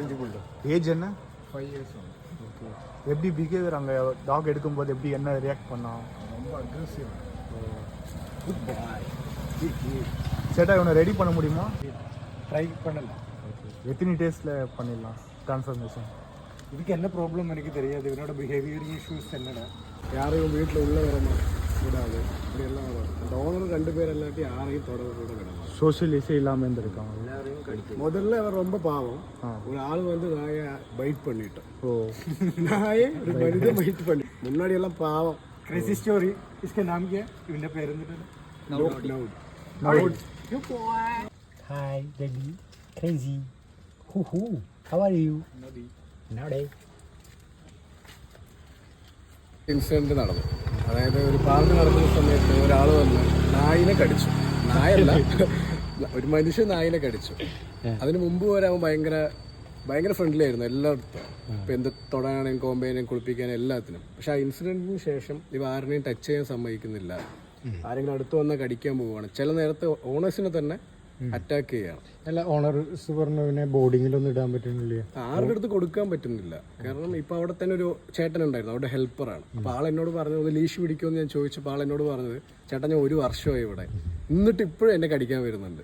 French bulldog. Age என்ன? 5 years old. Okay. எப்படி behaviour அங்கே டாக் எடுக்கும்போது எப்படி என்ன ரியாக்ட் பண்ணா? ரொம்ப அக்ரெசிவ். குட் பாய். சேட்டா இவனை ரெடி பண்ண முடியுமா? ட்ரை பண்ணலாம். எத்தனை டேஸில் பண்ணிடலாம் ட்ரான்ஸ்ஃபர்மேஷன்? இதுக்கு என்ன ப்ராப்ளம் எனக்கு தெரியாது. இவனோட பிஹேவியர் இஷ்யூஸ் என்னடா, யாரையும் வீட்டில் உள்ள வர கூடாது, இப்படியெல்லாம் வரும். அந்த ஓனர் 2 பேர் இல்லாட்டி யாரையும் தொடர்பு கூட கிடையாது. சோஷியலிஸே இல்லாமல் இருந்திருக்காங்க. எல்லாரையும் கடிக்கும். முதல்ல அவர் ரொம்ப பாவம். ஒரு ஆள் வந்து நாயை பைட் பண்ணிட்டோம். ஓ, நாயை ஒரு மனித பைட் பண்ணி முன்னாடி எல்லாம் பாவம். Crazy story. इसके नाम क्या है? इवने पेर இருந்துட்டு நவுட். Hi, baby. Crazy. Hoo. How are you? Nowadays. Incident നടന്നു. അതായത് ഒരു പാർക്ക് നടക്കുന്ന സമയത്ത് ഒരാൾ വന്ന് നായിനെ കടിച്ചു. നായല്ല, ഒരു മനുഷ്യൻ നായിനെ കടിച്ചു. അതിന് മുമ്പ് വരെ അവൻ ഭയങ്കര ഫ്രണ്ട്ലി ആയിരുന്നു എല്ലായിടത്തും. ഇപ്പം എന്ത് തൊടാനാണെങ്കിലും കോമ്പേനെയും കുളിപ്പിക്കാനും എല്ലാത്തിനും. പക്ഷെ ആ ഇൻസിഡന്റിന് ശേഷം ഇവ ആരെയും ടച്ച് ചെയ്യാൻ സമ്മതിക്കുന്നില്ല. ആരെങ്കിലും അടുത്ത് വന്നാൽ കടിക്കാൻ പോവുകയാണ്. ചില നേരത്തെ ഓണേഴ്സിനെ തന്നെ അറ്റാക്ക് ചെയ്യാണ്. അല്ല, ഓണേഴ്സ് പറഞ്ഞ ബോർഡിങ്ങിലൊന്നും ഇടാൻ പറ്റുന്നില്ല. ആരുടെ അടുത്ത് കൊടുക്കാൻ പറ്റുന്നില്ല. കാരണം ഇപ്പൊ അവിടെ തന്നെ ഒരു ചേട്ടൻ ഉണ്ടായിരുന്നു, അവിടെ ഹെൽപ്പറാണ്. അപ്പൊ ആളെന്നോട് പറഞ്ഞത് ലീഷ് പിടിക്കുമെന്ന് ഞാൻ ചോദിച്ചപ്പോൾ ആളെന്നോട് പറഞ്ഞത്, ചേട്ടാ ഞാൻ 1 വർഷമായി ഇവിടെ, എന്നിട്ട് ഇപ്പോഴും എന്നെ കടിക്കാൻ വരുന്നുണ്ട്.